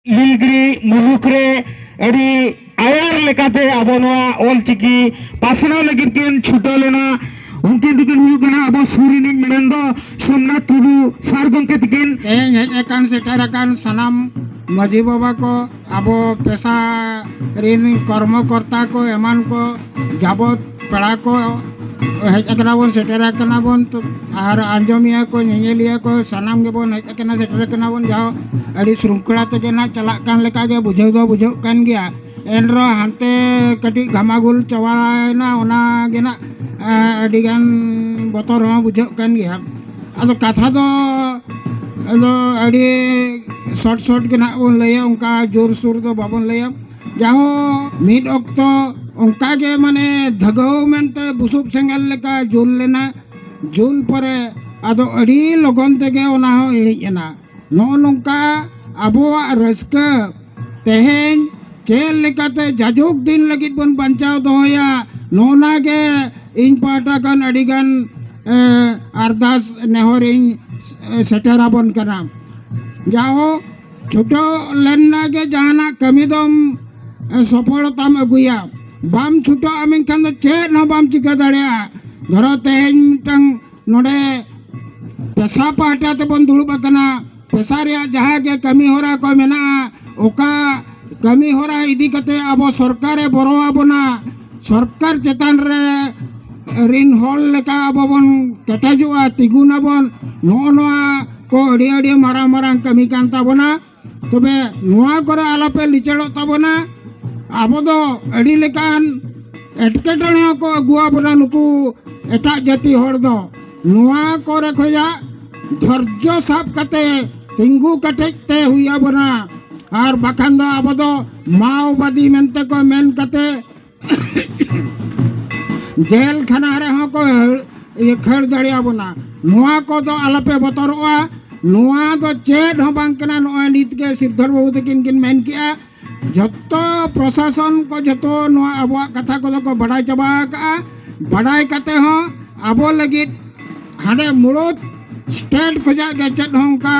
नीलगिरी मुलुक रे अड़ी आयर लेकाते आबो नोआ ऑलचिकी पासना लगिन किन छुटो लेना उनकिन दिकिन हुयु कना आबो सूरिनिन मेनन दो सोमनाथ टुडू सारगों के दिकिन हेज एकान सेटराकान सनाम माजी बाबा को आबो पेशा रिन कर्मकर्ता को एमान को जाबत पेड़ा को हेज एकना बोन सेटराकना बोन तो आर आंजमिया को नेनेलिया को सनाम के बोन हेज एकना सेटराकना बोन जाओ अड़ी श्रृंखला ते ना चला कान लेका के बुझाव दो बुझाव कान गया एनरो हानते कटी घमागुल चवाना ओना गेना अडिगान बतर हो बुझाव कान गया अदो कथा दो अदो अड़ी शॉर्ट शॉर्ट के ना बोन लैया उनका जोर सुर दो बाबन लैया जाहो मिड ऑक्टो उनका के माने धगाव मेनते बुसुब सेंगल लेका जुल लेना जुल परे अदो अड़ी लगन तेगे ओना हो इड़िजना नो नोंका आबोआ रस्का तेहेन चेल लेकाते जाजुक दिन लगित बन बंचाव दोया नोना के इन पाटा कान अडिगान अरदास नेहरिंग सेटरा बन करा जाओ छोटो लेना के जहाना कमी दम सफलताम अगुया बाम छुटो आमिन खान चेद न बाम चिका दाड़िया धरो तेहेन मिटंग नोडे पेशा पाटा ते बन दुड़ुब अकना पेशा रे जहाँ के कमी होरा को मेना ओका कमी होरा इदी कते आबो सरकारे बरो आबोना सरकार चेतान रे रिन हॉल लेका आबो बन केटाजुआ तिगुना बन नोआ को अड़ी अड़ी मारा मारा कमी कान ताबोना तबे नोआ करे आलापे लिचड़ो ताबोना आबो दो अड़ी लेकान एटकेटणे को अगुआ बोना नुकु एटा जाति होड़ दो नोआ करे खोया धैर्य साब कते तिंगु कटेते हुआ बना और बाखान दो आबो दो माओवादी मेनते को मेन कते जेल खाना रे हो को ये खड़ दड़िया बना नोआ को दो आलापे बतरवा नोआ दो चेद हो बांग कना नोआ नीत के सिद्धर बाबू तकिन किन मेन किया जतो प्रशासन को जतो नोआ आबो कथा को बड़ाई चबा का बड़ाई कते हो आबो लगित हाडे मुड़ुत स्टेट खोजा के चेद होंका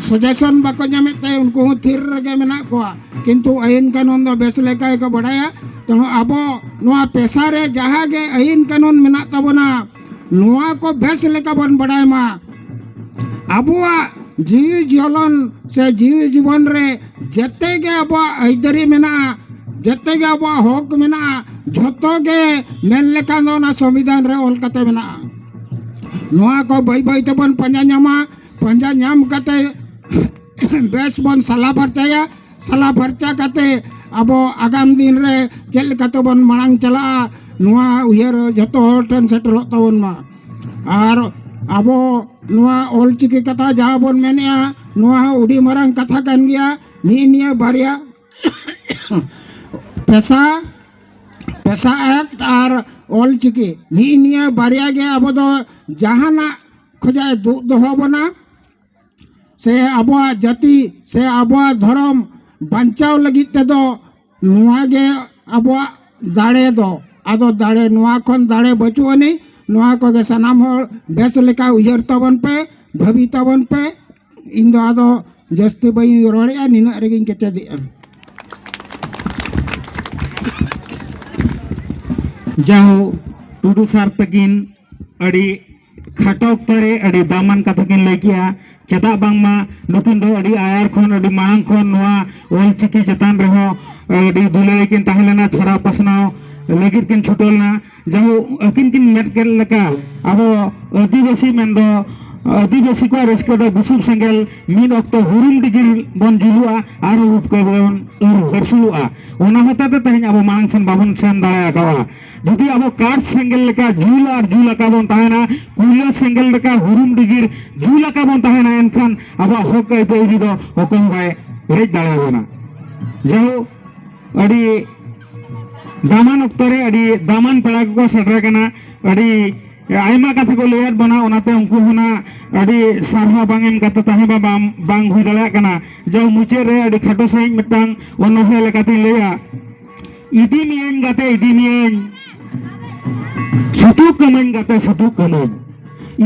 सजेशन बाको जामेते उनको थिर रगे मेना को किंतु आईन कानून दो बेस लेका को बड़ाया तो आबो नोआ पेशा रे जहाँ के आईन कानून मेना तबना नोआ को बेस लेका बन बड़ाय मा आबुआ जीव जीवन से जीव जीवन रे जते के आबुआ आइदरी मेना जते के आबुआ हक मेना झतो के मेन लेका दो ना संविधान रे ऑल कते मेना नोआ को बाई बाई ते बन पंजा नाम कते बेस बन सला फरचा कते आबो आगाम दिन रे चल कते बन मांग चला नोआ उयर जतो टन सेटर तवन मा और आबो नोआ ऑलचिकी कथा जहाँ बन मेनिया नोआ उड़ी मरंग कथा कान गया निया बारिया पेशा एक्ट और ऑलचिकी निया बारिया गे आबो दो जहाना खोजा दोहो बना से आबोआ जाति से आबोआ धर्म बंचाव लगित ते दो नोआ गे आबोआ दाड़े दो आदो दाड़े नोआ खन दाड़े बचुअनी नोआ को के सनाम हो बेस लेका उजर तबन पे भवी तबन पे इन दो आदो जस्ती बई रोड़िया निना रेगिन के चदी जाओ टुडू सार तकिन अड़ी खाटो अक्तरे अड़ी दामन कथा किन लेकिया चेदा बांगमा नुकिन दो अड़ी आयर खन अड़ी मांग खन नोआ ऑलचिकी चेतान रहो अड़ी दुले किन ताहेलेना छरा पसनाव लगित किन छुटोलना जाहो अकिन किन मेटकेल लेका आबो आदिवासी मेंदो आदिवासी को रस्को दो बुसुब सेंगेल मिन ऑक्टो हुरुम डिगिर बन जुलुआ आर उप को बन हरसुलुआ ओना होता ते तहन आबो मांग सन बाबन सन दाया कावा जदि आबो कार सेंगेल लेका जुल और जुल का बन ताहेना कुलिया सेंगेल लेका हुरुम डिगिर जुल का बन ताहेना एनखान आबो हक ए पेइदी दो हकम बाय रेज दाया बना जाहो अड़ी दामन अक्तरे अड़ी दामन पेड़ा को सेटर कना अड़ी आयमा कथा को लेयर बना ओनाते उनको होना अड़ी सारहा बांगेम कथा ताहे बा बांग हुई दड़ा कना जो मुचे रे अड़ी खाटो सही मिटांग ओनोहे लेकाते लेया इदी मियन गाते इदी मियन सुतु कमन गाते सुतु कमन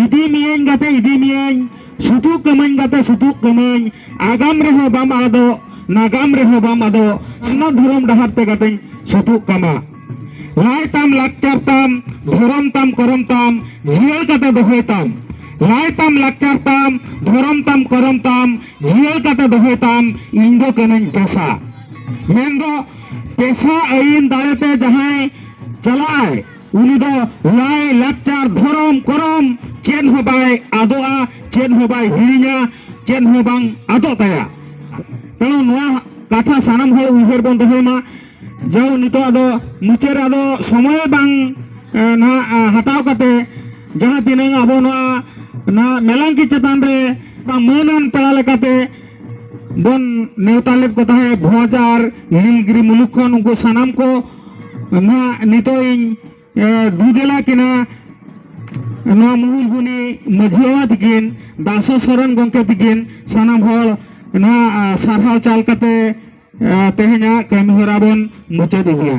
इदी मियन गाते इदी मियन सुतु कमन गाते सुतु कमन आगाम रहो बाम आदो नागाम रेहो बाम आदो सना धर्म डहार ते गाते सतुक कामा लाई ताम लाक्चार ताम धर्म ताम करम ताम जियल काते दोहय ताम लाई ताम लाक्चार ताम धर्म ताम करम ताम जियल काते दोहय ताम इंदो कनन पेशा मेनदो पेशा आईन दायते जहां चलाय उनी दो लाई लाक्चार धर्म करम चेन हो बाय आदोआ चेन हो बाय हिरिया चेन हो बांग आदो ताया तेणु नोआ कथा सानाम हर उइहर बन दोहयमा जाओ नितो आदो मुचेर आदो समय बांग ना हटाव काते जहां तिनांग आबो नोआ ना मेलांकी चेतान रे मानन पेड़ा लेकाते बन नेवतालेब को ताहे भोजार नीलगिरी मुलुक खन उनको सानाम को ना नितो इन दुगेला किना ना मुहुलगुनी मझिवा तिकिन दासो सरन गंके तिकिन सानाम हर ना सारहाव चाल काते तेहेना कमी हरा बन मुचाद इदिया।